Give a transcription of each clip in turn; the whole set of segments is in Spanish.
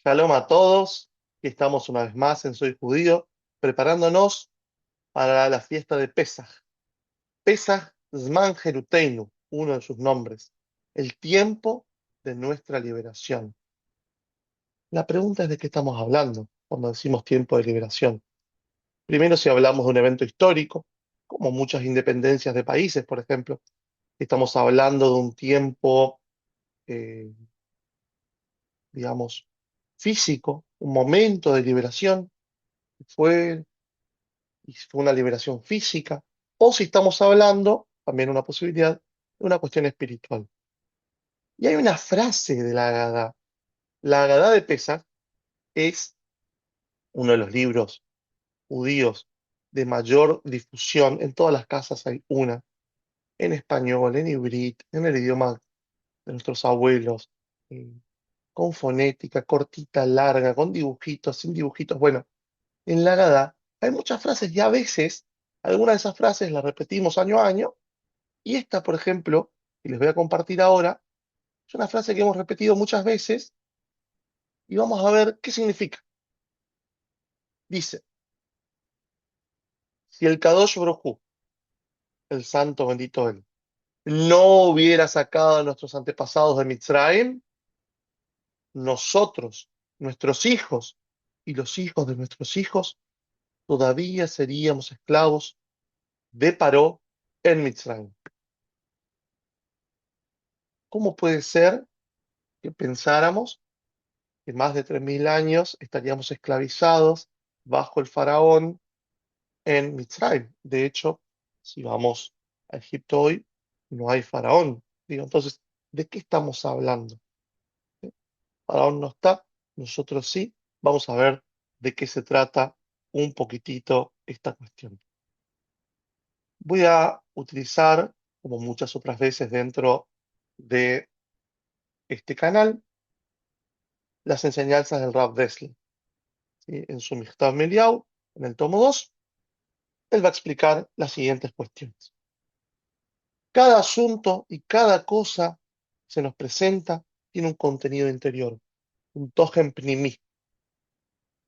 Shalom a todos, y estamos una vez más en Soy Judío, preparándonos para la fiesta de Pesaj. Pesaj Zman Jeruteinu, uno de sus nombres, el tiempo de nuestra liberación. La pregunta es de qué estamos hablando cuando decimos tiempo de liberación. Primero, si hablamos de un evento histórico, como muchas independencias de países, por ejemplo, estamos hablando de un tiempo, eh, digamos, físico, un momento de liberación. Fue y fue una liberación física, o si estamos hablando, también una posibilidad, de una cuestión espiritual. Y hay una frase de la Haggadá. La Haggadá de Pesach es uno de los libros judíos de mayor difusión. En todas las casas hay una, en español, en ibrit, en el idioma de nuestros abuelos, eh, con fonética, cortita, larga, con dibujitos, sin dibujitos. Bueno, en la Haggadá hay muchas frases y a veces algunas de esas frases las repetimos año a año. Y esta, por ejemplo, que les voy a compartir ahora, es una frase que hemos repetido muchas veces y vamos a ver qué significa. Dice, si el Kadosh Baruj Hu, el santo bendito él, no hubiera sacado a nuestros antepasados de Mitzrayim, nosotros, nuestros hijos y los hijos de nuestros hijos, todavía seríamos esclavos de Paró en Mitzrayim. ¿Cómo puede ser que pensáramos que más de 3000 años estaríamos esclavizados bajo el faraón en Mitzrayim? De hecho, si vamos a Egipto hoy, no hay faraón. Digo, entonces, ¿de qué estamos hablando? Faraón no está, nosotros sí. Vamos a ver de qué se trata un poquitito esta cuestión. Voy a utilizar, como muchas otras veces dentro de este canal, las enseñanzas del Rav Dessler. ¿Sí? En su Michtav Meliau, en el tomo 2, él va a explicar las siguientes cuestiones. Cada asunto y cada cosa que se nos presenta tiene un contenido interior, un togen pnimí.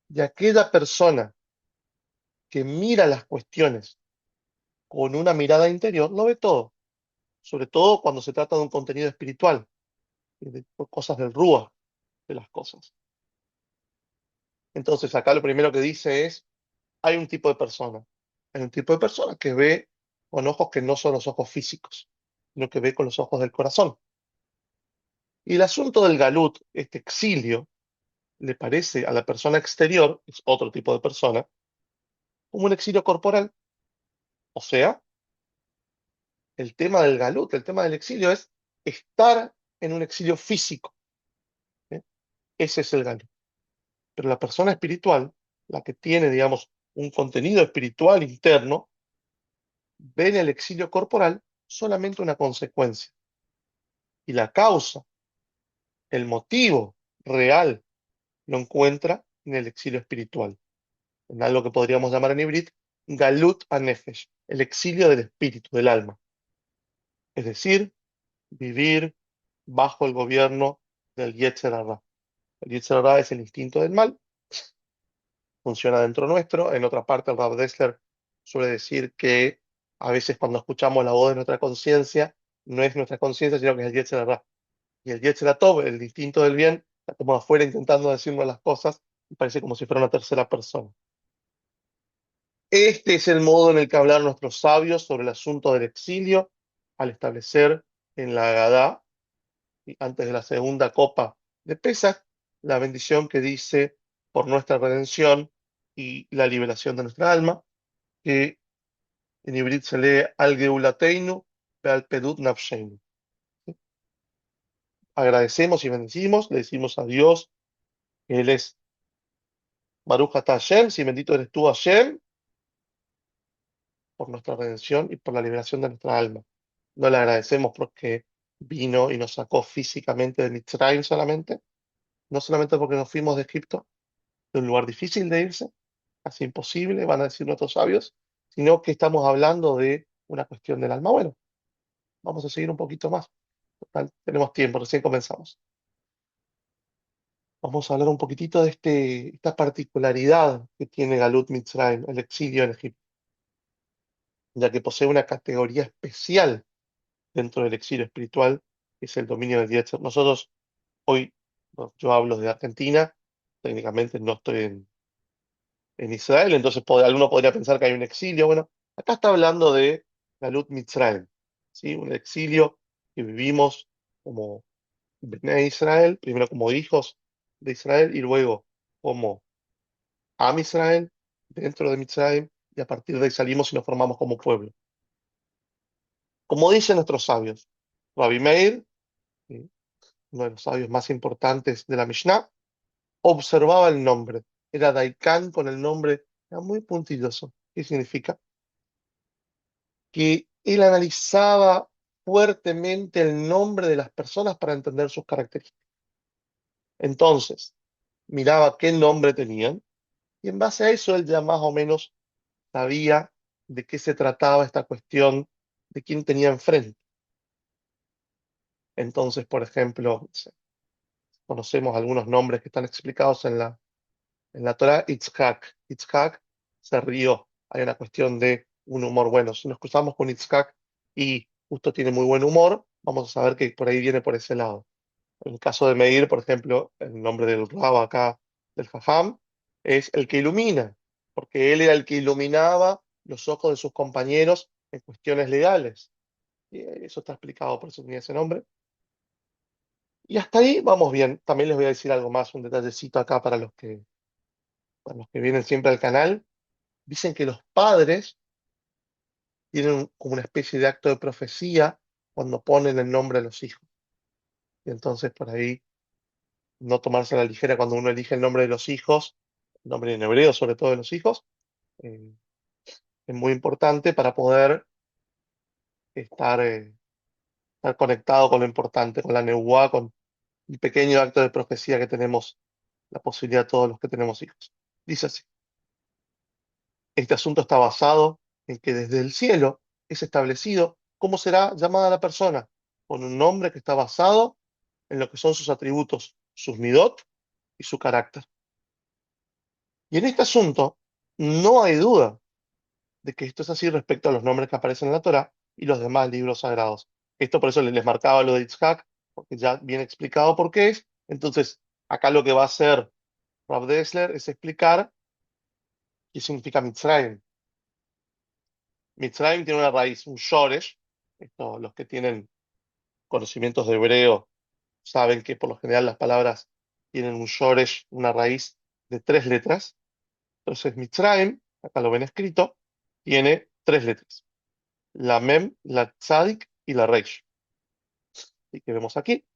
Y aquella persona que mira las cuestiones con una mirada interior lo ve todo, sobre todo cuando se trata de un contenido espiritual, de cosas del Rúa, de las cosas. Entonces, acá lo primero que dice es, hay un tipo de persona. Hay un tipo de persona que ve con ojos que no son los ojos físicos, sino que ve con los ojos del corazón. Y el asunto del galut, este exilio, le parece a la persona exterior, es otro tipo de persona, como un exilio corporal. O sea, el tema del galut, el tema del exilio es estar en un exilio físico. ¿Eh? Ese es el galut. Pero la persona espiritual, la que tiene, digamos, un contenido espiritual interno, ve en el exilio corporal solamente una consecuencia. Y la causa, el motivo real, lo encuentra en el exilio espiritual, en algo que podríamos llamar en hibrid Galut Anefesh, el exilio del espíritu, del alma. Es decir, vivir bajo el gobierno del Yetzer Hara. El Yetzer Hara es el instinto del mal, funciona dentro nuestro. En otra parte, el Rav Dessler suele decir que a veces cuando escuchamos la voz de nuestra conciencia, no es nuestra conciencia, sino que es el Yetzer Hara. Y el Yetzer Tov, el instinto del bien, está como afuera intentando decirnos las cosas y parece como si fuera una tercera persona. Este es el modo en el que hablaron nuestros sabios sobre el asunto del exilio al establecer en la Agadá, y antes de la segunda copa de Pesach, la bendición que dice por nuestra redención y la liberación de nuestra alma, que en hibrid se lee al Geulateinu al Pedut Nafsheinu. Agradecemos y bendecimos, le decimos a Dios que Él es Baruch Atah Hashem, si bendito eres tú Hashem, por nuestra redención y por la liberación de nuestra alma. No le agradecemos porque vino y nos sacó físicamente de Mitzrayim solamente, no solamente porque nos fuimos de Egipto, de un lugar difícil de irse, casi imposible, van a decir nuestros sabios, sino que estamos hablando de una cuestión del alma. Bueno, vamos a seguir un poquito más. Total, tenemos tiempo, recién comenzamos. vamos a hablar un poquitito de esta particularidad que tiene Galut Mitzrayim, el exilio en Egipto, ya que posee una categoría especial dentro del exilio espiritual, que es el dominio del Yetzer. Nosotros hoy, no, yo hablo de Argentina, técnicamente no estoy en Israel, entonces alguno podría pensar que hay un exilio. Bueno, acá está hablando de Galut Mitzrayim, ¿sí? Un exilio que vivimos como Bnei Israel, primero como hijos de Israel y luego como Am Israel, dentro de Mitzrayim, y a partir de ahí salimos y nos formamos como pueblo. Como dicen nuestros sabios, Rabbi Meir, ¿sí?, uno de los sabios más importantes de la Mishnah, observaba el nombre. Era Daikán con el nombre, era muy puntilloso. ¿Qué significa? Que él analizaba fuertemente el nombre de las personas para entender sus características. Entonces, miraba qué nombre tenían y en base a eso él ya más o menos sabía de qué se trataba esta cuestión de quién tenía enfrente. Entonces, por ejemplo, no sé, conocemos algunos nombres que están explicados en la Torah. Itzhak. Itzhak se rió. Hay una cuestión de un humor bueno. Si nos cruzamos con Itzhak y justo tiene muy buen humor, vamos a saber que por ahí viene por ese lado. En el caso de Meir, por ejemplo, el nombre del Rab acá, del Jajam, es el que ilumina, porque él era el que iluminaba los ojos de sus compañeros en cuestiones legales. Y eso está explicado, por eso tenía ese nombre. Y hasta ahí vamos bien. También les voy a decir algo más, un detallecito acá para los que vienen siempre al canal. Dicen que los padres tienen como una especie de acto de profecía cuando ponen el nombre a los hijos. Y entonces por ahí no tomarse a la ligera cuando uno elige el nombre de los hijos, el nombre en hebreo sobre todo de los hijos, eh, es muy importante para poder estar, estar conectado con lo importante, con la neuá, con el pequeño acto de profecía que tenemos la posibilidad todos los que tenemos hijos. Dice así: este asunto está basado en que desde el cielo es establecido cómo será llamada la persona, con un nombre que está basado en lo que son sus atributos, sus midot y su carácter. Y en este asunto no hay duda de que esto es así respecto a los nombres que aparecen en la Torá y los demás libros sagrados. Esto por eso les marcaba lo de Itzhak, porque ya viene explicado por qué es. Entonces, acá lo que va a hacer Rav Dessler es explicar qué significa Mitzrayim. Mitzrayim tiene una raíz, un shoresh. Esto, los que tienen conocimientos de hebreo saben que por lo general las palabras tienen un shoresh, una raíz de tres letras. Entonces, Mitzrayim, acá lo ven escrito, tiene tres letras: la Mem, la Tzadik y la Reish. Y que vemos aquí,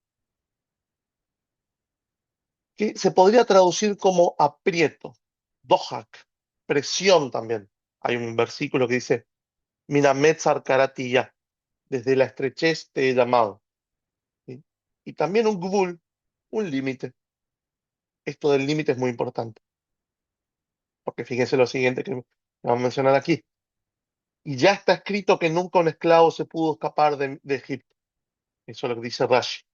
que se podría traducir como aprieto, dohak, presión también. Hay un versículo que dice, Mina metzar karatiyah, desde la estrechez te he llamado. ¿Sí? Y también un gvul, un límite. Esto del límite es muy importante, porque fíjense lo siguiente que vamos a mencionar aquí. Y ya está escrito que nunca un esclavo se pudo escapar de Egipto. Eso es lo que dice Rashi.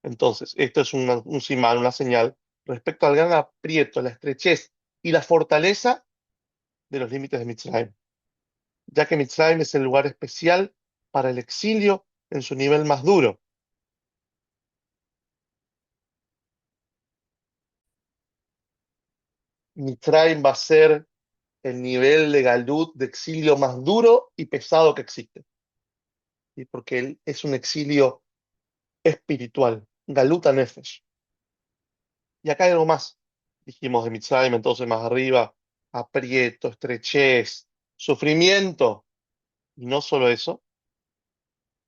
Entonces, esto es un simán, una señal respecto al gran aprieto, la estrechez y la fortaleza de los límites de Mitzrayim, ya que Mitzrayim es el lugar especial para el exilio en su nivel más duro. Mitzrayim va a ser el nivel de Galut, de exilio más duro y pesado que existe, ¿sí? Porque él es un exilio espiritual, Galut Nefesh. Y acá hay algo más. Dijimos de Mitzrayim, entonces más arriba, aprieto, estrechez, sufrimiento. Y no solo eso,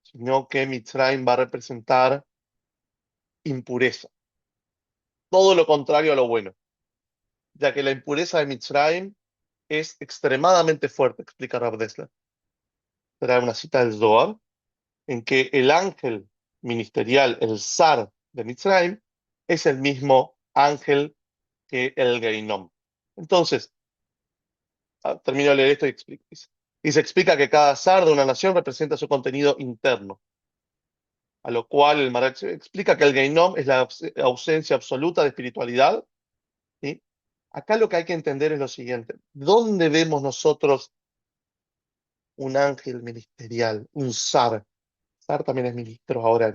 sino que Mitzrayim va a representar impureza. Todo lo contrario a lo bueno, ya que la impureza de Mitzrayim es extremadamente fuerte, explica Rav Dessler. Será una cita del Zohar, en que el ángel ministerial, el zar de Mitzrayim, es el mismo ángel que el Geinom. Entonces, termino de leer esto y explico. Y se explica que cada zar de una nación representa su contenido interno. A lo cual el Maharal explica que el Geinom es la ausencia absoluta de espiritualidad, ¿sí? Acá lo que hay que entender es lo siguiente. ¿Dónde vemos nosotros un ángel ministerial, un zar? Zar también es ministro ahora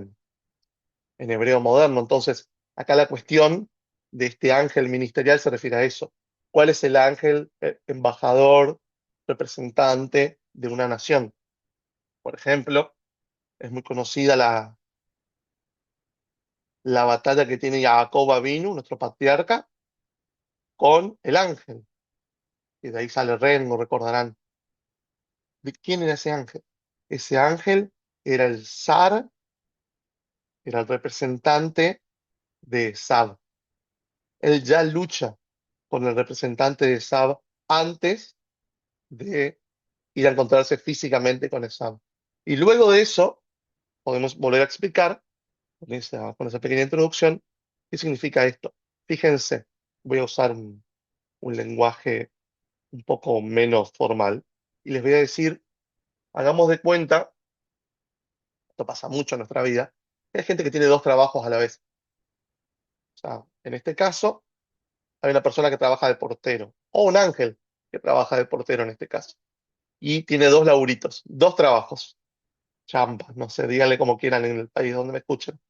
en hebreo moderno. Entonces, acá la cuestión de este ángel ministerial se refiere a eso. ¿Cuál es el ángel embajador, representante de una nación? Por ejemplo, es muy conocida la batalla que tiene Jacob Avinu, nuestro patriarca, con el ángel. Y de ahí sale Ren, lo recordarán. ¿De quién era ese ángel? Ese ángel era el zar, era el representante de Sab. Él ya lucha con el representante de Sab antes de ir a encontrarse físicamente con Sab. Y luego de eso, podemos volver a explicar, con esa pequeña introducción, qué significa esto. Fíjense, voy a usar un lenguaje un poco menos formal y les voy a decir, hagamos de cuenta, esto pasa mucho en nuestra vida, que hay gente que tiene dos trabajos a la vez. O sea, en este caso, hay una persona que trabaja de portero, o un ángel que trabaja de portero en este caso, y tiene dos laburitos, dos trabajos, chamba, no sé, díganle como quieran en el país donde me escuchen.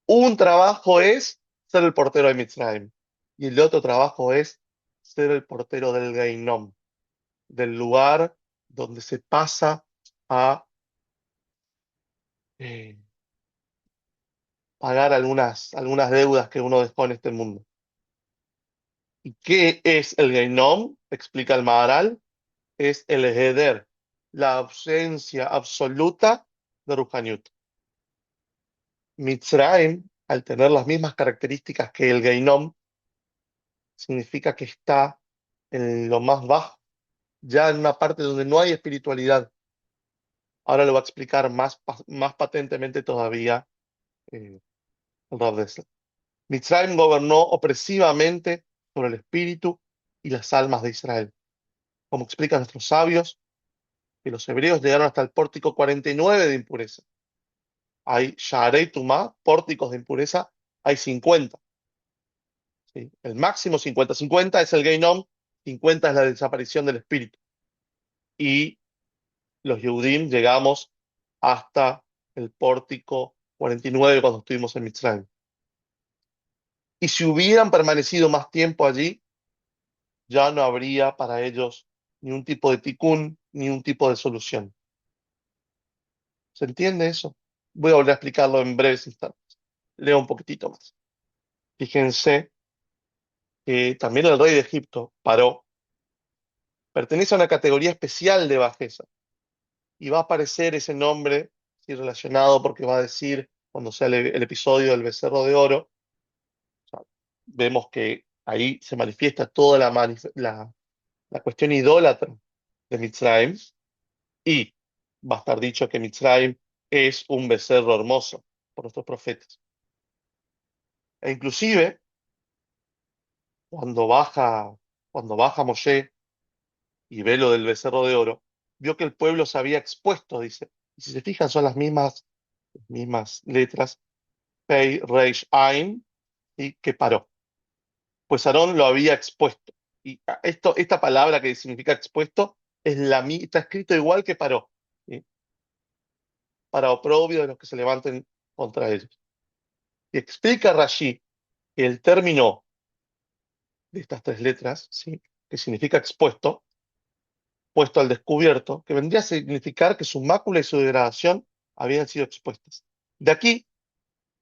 Un trabajo es ser el portero de Mitzrayim, y el otro trabajo es ser el portero del Geinom, del lugar donde se pasa a eh, pagar algunas deudas que uno dejó en este mundo. ¿Y qué es el Geinom? Explica el Maharal. Es el Heder, la ausencia absoluta de Ruhaniut. Mitzrayim, al tener las mismas características que el Geinom, significa que está en lo más bajo, ya en una parte donde no hay espiritualidad. Ahora lo va a explicar más patentemente todavía el Rav Dessler. Mitzrayim gobernó opresivamente sobre el espíritu y las almas de Israel. Como explican nuestros sabios, que los hebreos llegaron hasta el pórtico 49 de impureza. Hay Sha'arei Tumá, pórticos de impureza, hay 50. ¿Sí? El máximo 50. 50 es el Geinom, 50 es la desaparición del espíritu. Y los Yehudim llegamos hasta el pórtico 49 cuando estuvimos en Mitzrayim. Y si hubieran permanecido más tiempo allí, ya no habría para ellos ni un tipo de tikkun, ni un tipo de solución. ¿Se entiende eso? Voy a volver a explicarlo en breves instantes. Leo un poquitito más. Fíjense que también el rey de Egipto, Paró, pertenece a una categoría especial de bajeza. Y va a aparecer ese nombre sí, relacionado porque va a decir, cuando sea el episodio del becerro de oro, o sea, vemos que ahí se manifiesta toda la cuestión idólatra de Mitzrayim y va a estar dicho que Mitzrayim es un becerro hermoso por nuestros profetas. E inclusive, cuando baja, cuando baja Moshe y ve lo del becerro de oro, vio que el pueblo se había expuesto, dice. Y si se fijan, son las mismas letras, Pei, Reish, Ain, y que paró. Pues Aarón lo había expuesto. Y esta palabra que significa expuesto está escrito igual que paró, ¿sí? Para oprobio de los que se levanten contra ellos. Y explica Rashi que el término de estas tres letras, ¿sí? Que significa expuesto, puesto al descubierto, que vendría a significar que su mácula y su degradación habían sido expuestas. De aquí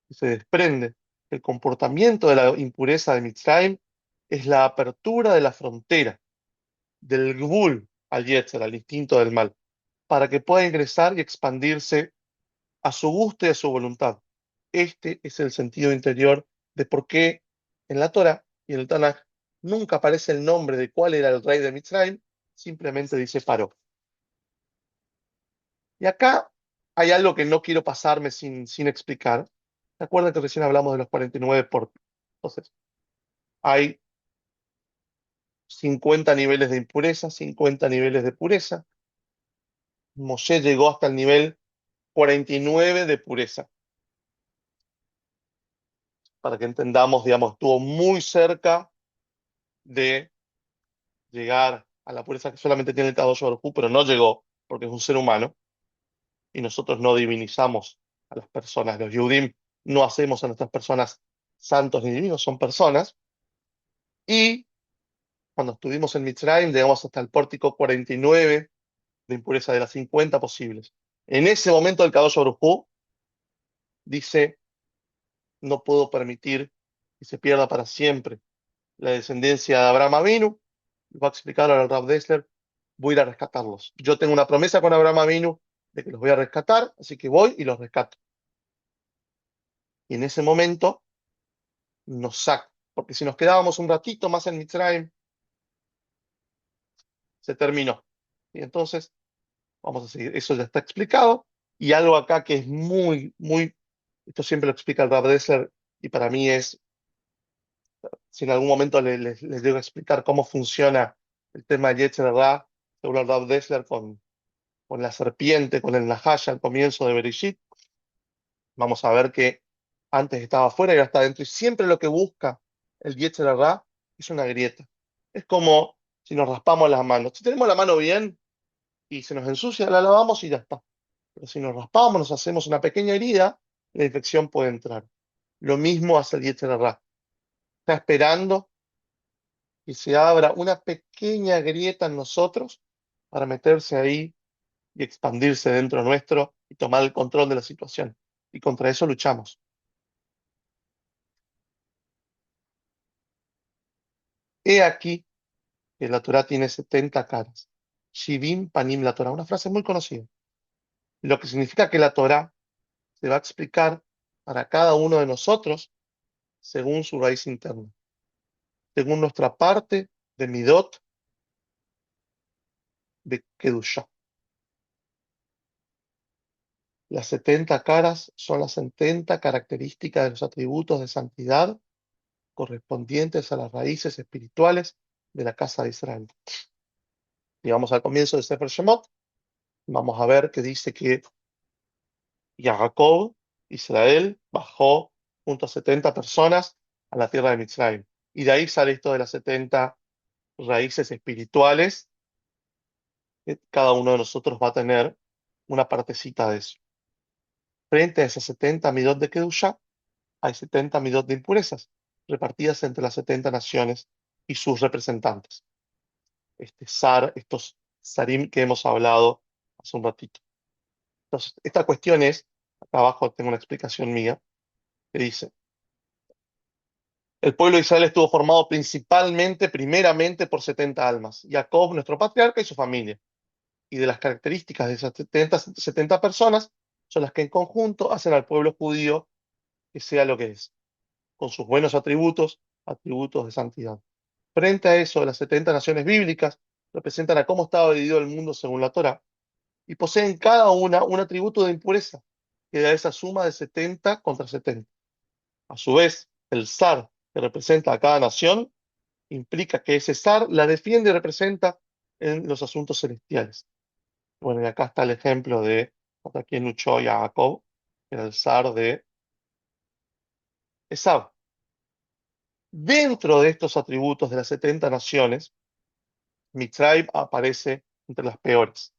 se desprende que el comportamiento de la impureza de Mitzrayim es la apertura de la frontera, del Gbul al Yetzer, al instinto del mal, para que pueda ingresar y expandirse a su gusto y a su voluntad. Este es el sentido interior de por qué en la Torah y en el Tanaj nunca aparece el nombre de cuál era el rey de Mitzrayim, simplemente dice Paró. Y acá hay algo que no quiero pasarme sin explicar. ¿Se acuerdan que recién hablamos de los 49 por? Entonces, hay 50 niveles de impureza, 50 niveles de pureza. Moshe llegó hasta el nivel 49 de pureza. para que entendamos, digamos, estuvo muy cerca de llegar a la pureza que solamente tiene el Kadosh Baruj Hu, pero no llegó, porque es un ser humano, y nosotros no divinizamos a las personas. Los Yudim no hacemos a nuestras personas santos ni divinos, son personas. Y cuando estuvimos en Mitzrayim, llegamos hasta el pórtico 49 de impureza de las 50 posibles. En ese momento el Kadosh Baruj Hu dice, no puedo permitir que se pierda para siempre la descendencia de Abraham Avinu. Va a explicar ahora el Rav Dessler, voy a ir a rescatarlos. Yo tengo una promesa con Abraham Avinu de que los voy a rescatar, así que voy y los rescato. Y en ese momento nos saca, porque si nos quedábamos un ratito más en Mitzrayim, se terminó. Y entonces, vamos a seguir. Eso ya está explicado. Y algo acá que es esto siempre lo explica el Rav Dessler, y para mí es, si en algún momento les llego a explicar cómo funciona el tema de Yetzer Hara, según el Rav Dessler, con la serpiente, con el Nahash al comienzo de Bereshit, vamos a ver que antes estaba afuera y ahora está adentro. Y siempre lo que busca el Yetzer Hara es una grieta. Es como si nos raspamos las manos. Si tenemos la mano bien y se nos ensucia, la lavamos y ya está. Pero si nos raspamos, nos hacemos una pequeña herida, la infección puede entrar. Lo mismo hace el Yetzer Hara. Está esperando que se abra una pequeña grieta en nosotros para meterse ahí y expandirse dentro nuestro y tomar el control de la situación. Y contra eso luchamos. He aquí que la Torá tiene 70 caras. Shivim panim la Torá, una frase muy conocida. Lo que significa que la Torá se va a explicar para cada uno de nosotros según su raíz interna, según nuestra parte de Midot de Kedushá. Las 70 caras son las 70 características de los atributos de santidad correspondientes a las raíces espirituales de la casa de Israel. Y vamos al comienzo de Sefer Shemot, vamos a ver que dice que Jacob, Israel, bajó junto a 70 personas a la tierra de Mitzrayim. Y de ahí sale esto de las 70 raíces espirituales, que cada uno de nosotros va a tener una partecita de eso. Frente a esas 70 midot de Kedusha, hay 70 midot de impurezas, repartidas entre las 70 naciones y sus representantes. Estos sarim que hemos hablado hace un ratito. Entonces, esta cuestión es, acá abajo tengo una explicación mía, que dice, el pueblo de Israel estuvo formado primeramente por 70 almas, Jacob, nuestro patriarca, y su familia. Y de las características de esas 70 personas son las que en conjunto hacen al pueblo judío que sea lo que es, con sus buenos atributos, atributos de santidad. Frente a eso, las 70 naciones bíblicas representan a cómo estaba dividido el mundo según la Torá, y poseen cada una un atributo de impureza, que da esa suma de 70 contra 70. A su vez, el zar, que representa a cada nación, implica que ese zar la defiende y representa en los asuntos celestiales. Bueno, y acá está el ejemplo de contra quien luchó Jacob, que era el zar de Esab. Dentro de estos atributos de las 70 naciones, Mitzrayim aparece entre las peores,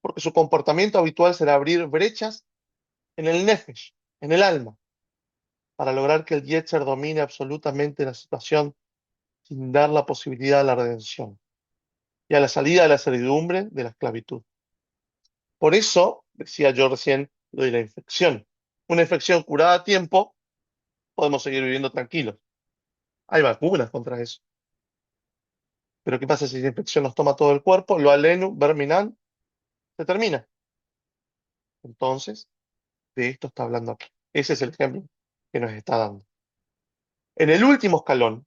porque su comportamiento habitual será abrir brechas en el nefesh, en el alma, para lograr que el Yetzer domine absolutamente la situación sin dar la posibilidad de la redención y a la salida de la servidumbre de la esclavitud. Por eso, decía yo recién, lo de la infección. Una infección curada a tiempo, podemos seguir viviendo tranquilos. Hay vacunas contra eso. Pero ¿qué pasa si la infección nos toma todo el cuerpo? Lo alenu, verminan, se termina. Entonces, de esto está hablando aquí. Ese es el ejemplo que nos está dando. En el último escalón,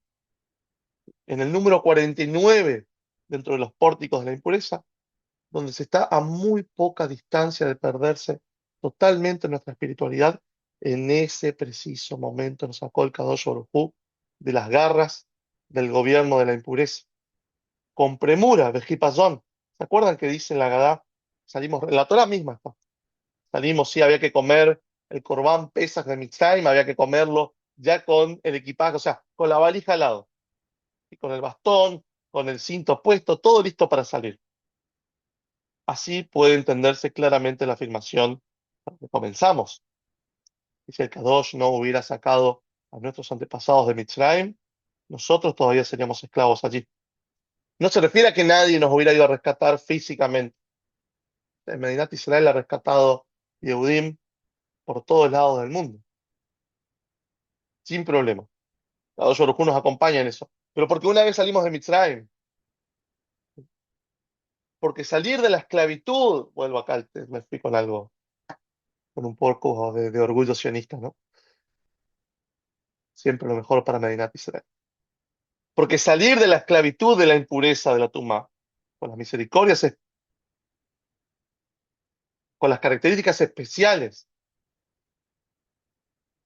en el número 49, dentro de los pórticos de la impureza, donde se está a muy poca distancia de perderse totalmente nuestra espiritualidad, en ese preciso momento nos sacó el Kadosh Baruj Hu de las garras del gobierno de la impureza. Con premura, vejipazón. ¿Se acuerdan que dice en la Gadá? Salimos, en la Torah misma está. Salimos, sí, había que comer el Corbán Pesach de Mitzrayim, había que comerlo ya con el equipaje, o sea, con la valija al lado, y con el bastón, con el cinto puesto, todo listo para salir. Así puede entenderse claramente la afirmación con la que comenzamos. Y si el Kadosh no hubiera sacado a nuestros antepasados de Mitzrayim, nosotros todavía seríamos esclavos allí. No se refiere a que nadie nos hubiera ido a rescatar físicamente. En Medinat Israel ha rescatado Yehudim por todos lados del mundo, sin problema. Kadosh Baruj Hu nos acompaña en eso. Pero porque una vez salimos de Mitzrayim, porque salir de la esclavitud, vuelvo acá, me fui con algo, con un poco de orgullo sionista, ¿no? Siempre lo mejor para Medinat Israel. Porque salir de la esclavitud, de la impureza, de la tumba, con las misericordias, con las características especiales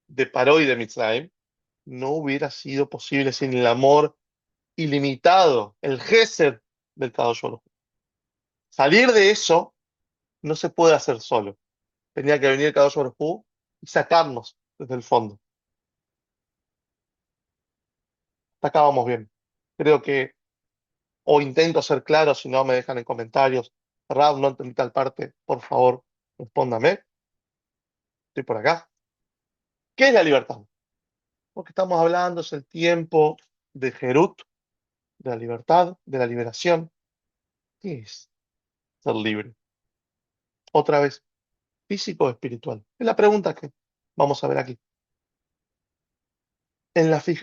de Paró y de Mitzrayim, no hubiera sido posible sin el amor ilimitado, el gesed del Kadosh Baruj Hu. Salir de eso no se puede hacer solo. Tenía que venir el Kadosh Baruj Hu y sacarnos desde el fondo. Hasta acá vamos bien. Creo que, o intento ser claro, si no me dejan en comentarios. Rab, no entendí tal parte, por favor, respóndame. Estoy por acá. ¿Qué es la libertad? Porque estamos hablando, es el tiempo de Jerut, de la libertad, de la liberación. ¿Qué es ser libre? Otra vez, físico o espiritual. Es la pregunta que vamos a ver aquí.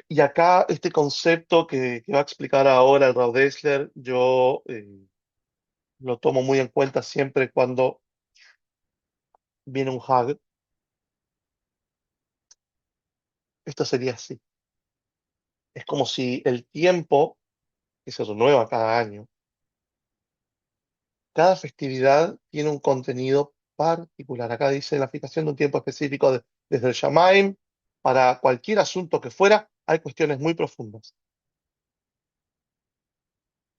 Y acá este concepto que va a explicar ahora el Rav Dessler, yo lo tomo muy en cuenta siempre cuando viene un Hag. Esto sería así. Es como si el tiempo, que se renueva cada año, cada festividad tiene un contenido particular. Acá dice la fijación de un tiempo específico desde el Shamaim, para cualquier asunto que fuera, hay cuestiones muy profundas.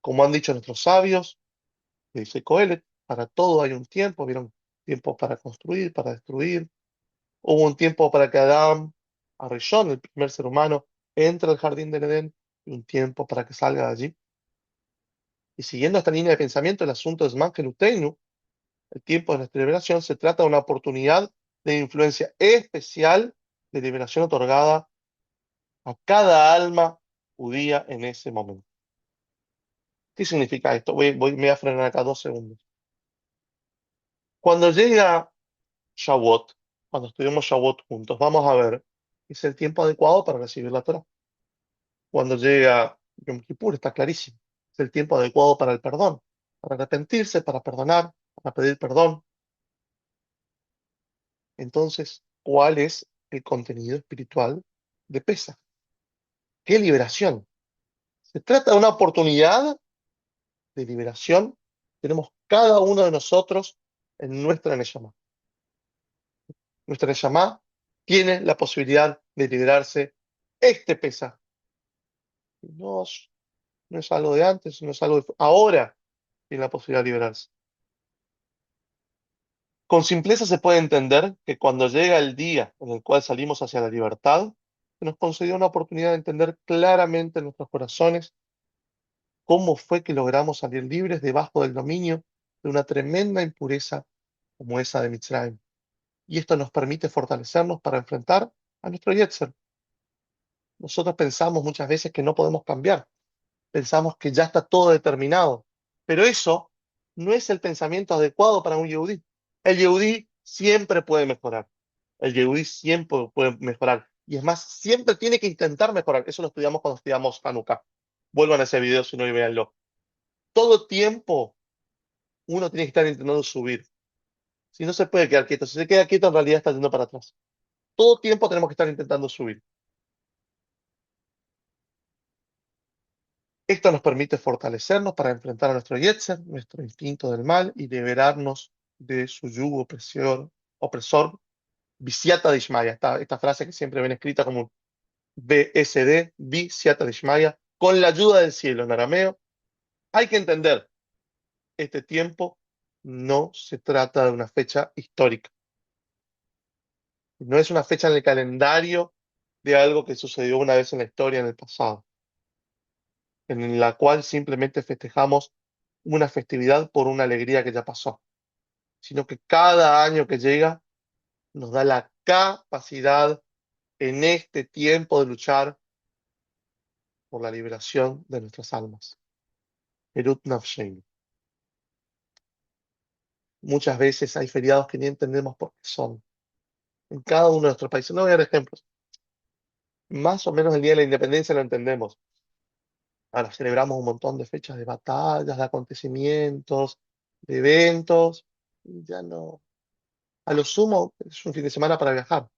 Como han dicho nuestros sabios, que dice Coelet, para todo hay un tiempo, vieron tiempo para construir, para destruir. Hubo un tiempo para que Adán, Arishon, el primer ser humano, entre al jardín del Edén, y un tiempo para que salga de allí. Y siguiendo esta línea de pensamiento, el asunto es Zman Uteinu, el tiempo de nuestra liberación, se trata de una oportunidad de influencia especial de liberación otorgada a cada alma judía en ese momento. ¿Qué significa esto? Me voy a frenar acá 2 segundos. Cuando llega Shavuot, cuando estudiamos Shavuot juntos, vamos a ver que es el tiempo adecuado para recibir la Torah. Cuando llega Yom Kippur, está clarísimo. Es el tiempo adecuado para el perdón, para arrepentirse, para perdonar, para pedir perdón. Entonces, ¿cuál es el contenido espiritual de Pesaj? ¿Qué liberación? Se trata de una oportunidad de liberación. Tenemos cada uno de nosotros en nuestra Neshama. Nuestra Neshama tiene la posibilidad de liberarse este Pesaj. No, no es algo de antes, no es algo de ahora tiene la posibilidad de liberarse. Con simpleza se puede entender que cuando llega el día en el cual salimos hacia la libertad, se nos concedió una oportunidad de entender claramente en nuestros corazones cómo fue que logramos salir libres debajo del dominio de una tremenda impureza como esa de Mitzrayim. Y esto nos permite fortalecernos para enfrentar a nuestro Yetzer. Nosotros pensamos muchas veces que no podemos cambiar, pensamos que ya está todo determinado, pero eso no es el pensamiento adecuado para un Yehudí. El Yehudí siempre puede mejorar, el Yehudí siempre puede mejorar, y es más, siempre tiene que intentar mejorar. Eso lo estudiamos cuando estudiamos Hanukkah. Vuelvan a ese video si no y véanlo. Todo tiempo uno tiene que estar intentando subir. Si no se puede quedar quieto, si se queda quieto en realidad está yendo para atrás. Todo tiempo tenemos que estar intentando subir. Esto nos permite fortalecernos para enfrentar a nuestro Yetzer, nuestro instinto del mal, y liberarnos de su yugo opresor, Visiata Dishmaya. Esta frase que siempre ven escrita como BSD, Visiata Dishmaya, con la ayuda del cielo en arameo. Hay que entender, este tiempo no se trata de una fecha histórica. No es una fecha en el calendario de algo que sucedió una vez en la historia, en el pasado, en la cual simplemente festejamos una festividad por una alegría que ya pasó, sino que cada año que llega nos da la capacidad en este tiempo de luchar por la liberación de nuestras almas. Herut Nafsheinu. Muchas veces hay feriados que ni entendemos por qué son. En cada uno de nuestros países, no voy a dar ejemplos. Más o menos el Día de la Independencia lo entendemos. Ahora celebramos un montón de fechas de batallas, de acontecimientos, de eventos. Y ya no. A lo sumo es un fin de semana para viajar.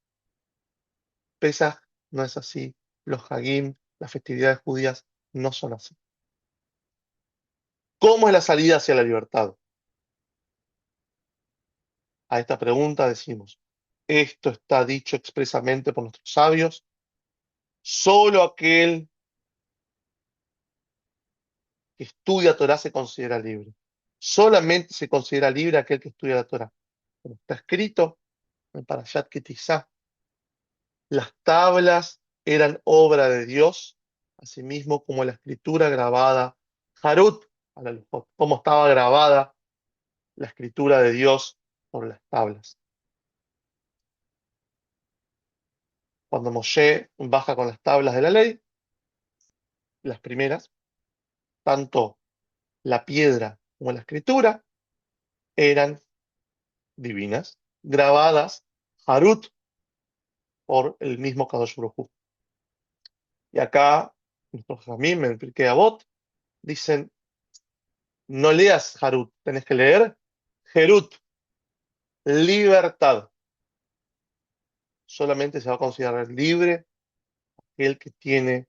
Pesaj no es así. Los Hagim, las festividades judías, no son así. ¿Cómo es la salida hacia la libertad? A esta pregunta decimos, esto está dicho expresamente por nuestros sabios. Solo aquel que estudia Torah se considera libre. Solamente se considera libre aquel que estudia la Torah. Como está escrito en Parashat Kitizá, las tablas eran obra de Dios, asimismo como la escritura grabada, Harut, como estaba grabada la escritura de Dios sobre las tablas. Cuando Moshe baja con las tablas de la ley, las primeras, tanto la piedra como la escritura eran divinas, grabadas, Harut, por el mismo Kadosh Baruj Hu. Y acá, nuestros Jamim, en Pirkei Avot, dicen, no leas Harut, tenés que leer Herut, libertad. Solamente se va a considerar libre aquel que tiene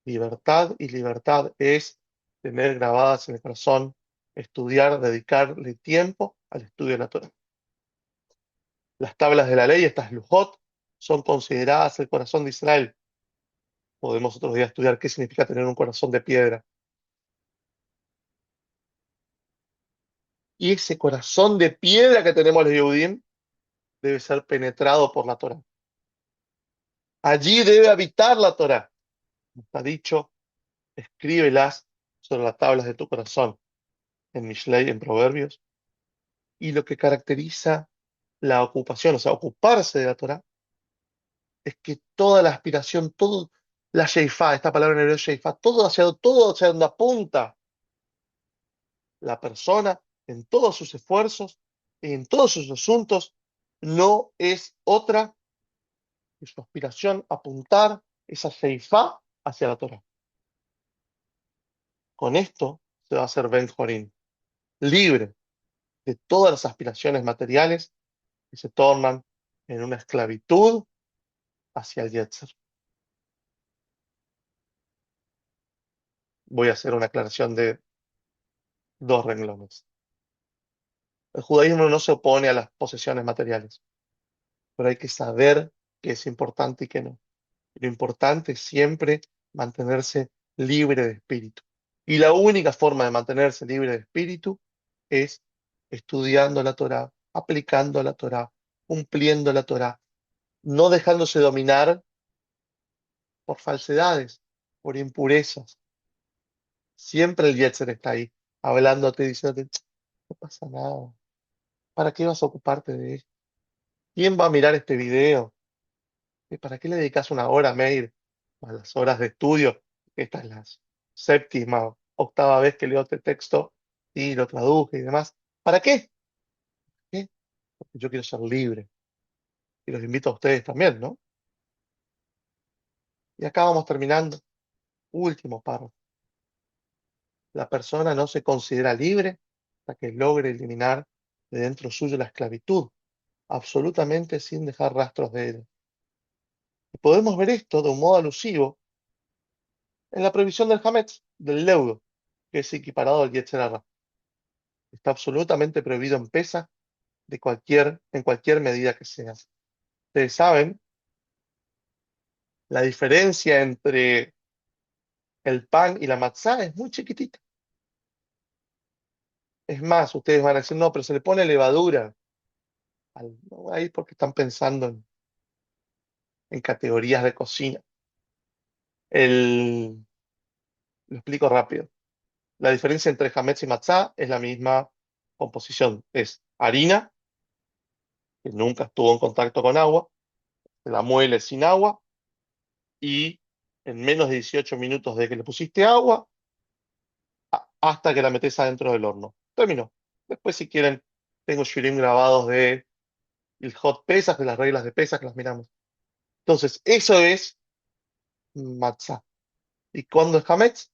libertad, y libertad es tener grabadas en el corazón, estudiar, dedicarle tiempo al estudio de la Torah. Las tablas de la ley, estas Lujot, son consideradas el corazón de Israel. Podemos otro día estudiar qué significa tener un corazón de piedra. Y ese corazón de piedra que tenemos los Yehudim debe ser penetrado por la Torah. Allí debe habitar la Torah. Como está dicho, escríbelas sobre las tablas de tu corazón, en Mishlei, en Proverbios. Y lo que caracteriza la ocupación, o sea, ocuparse de la Torah, es que toda la aspiración, todo la sheifá, esta palabra en hebreo sheifá, todo hacia donde apunta la persona en todos sus esfuerzos, en todos sus asuntos, no es otra que su aspiración apuntar esa sheifá hacia la Torah. Con esto se va a hacer Ben Jorín, libre de todas las aspiraciones materiales que se tornan en una esclavitud hacia el Yetzer. Voy a hacer una aclaración de dos renglones. El judaísmo no se opone a las posesiones materiales, pero hay que saber qué es importante y qué no. Lo importante es siempre mantenerse libre de espíritu. Y la única forma de mantenerse libre de espíritu es estudiando la Torá, aplicando la Torá, cumpliendo la Torá, no dejándose dominar por falsedades, por impurezas. Siempre el Yetzer está ahí, hablándote, diciéndote, no pasa nada. ¿Para qué vas a ocuparte de esto? ¿Quién va a mirar este video? ¿Para qué le dedicas una hora, Meir, a las horas de estudio? Esta es la séptima, octava vez que leo este texto y lo traduje y demás. ¿Para qué? ¿Qué? Porque yo quiero ser libre. Y los invito a ustedes también, ¿no? Y acá vamos terminando. Último párrafo. La persona no se considera libre hasta que logre eliminar de dentro suyo la esclavitud, absolutamente sin dejar rastros de ella. Y podemos ver esto de un modo alusivo en la prohibición del Hametz, del leudo, que es equiparado al Yetzer Hara. Está absolutamente prohibido en Pesaj en cualquier medida que sea. Ustedes saben, la diferencia entre el pan y la matzá es muy chiquitita. Es más, ustedes van a decir, no, pero se le pone levadura. No, ahí porque están pensando en categorías de cocina. El, lo explico rápido. La diferencia entre hametz y matzá es la misma composición. Es harina, que nunca estuvo en contacto con agua, se la muele sin agua y en menos de 18 minutos de que le pusiste agua hasta que la metes adentro del horno. Terminó. Después, si quieren, tengo shirim grabados de el hot pesas, de las reglas de pesas que las miramos. Entonces, eso es matzá. ¿Y cuándo es hametz?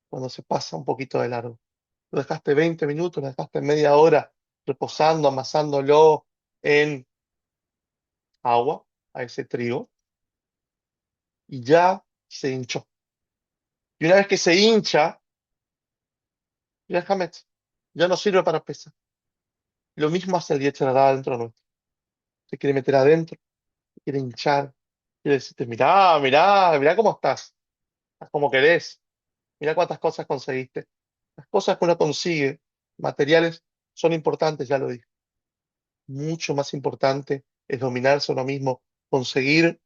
Cuando se pasa un poquito de largo. Lo dejaste 20 minutos, lo dejaste media hora reposando, amasándolo en agua, a ese trigo, y ya se hinchó. Y una vez que se hincha, ya es hametz. Ya no sirve para pesas. Lo mismo hace el yetzer hará adentro nuestro. Se quiere meter adentro, se quiere hinchar, quiere decirte, mirá, mirá, mirá cómo estás como querés, mirá cuántas cosas conseguiste. Las cosas que uno consigue, materiales, son importantes, ya lo dije. Mucho más importante es dominarse a uno mismo, conseguir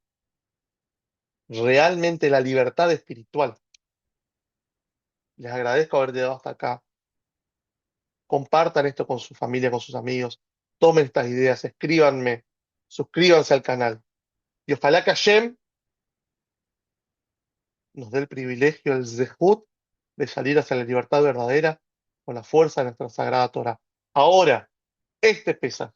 realmente la libertad espiritual. Les agradezco haber llegado hasta acá. Compartan esto con su familia, con sus amigos. Tomen estas ideas, escríbanme, suscríbanse al canal. Y ojalá que Hashem nos dé el privilegio, el zehut, de salir hacia la libertad verdadera con la fuerza de nuestra sagrada Torah. Ahora, este pesa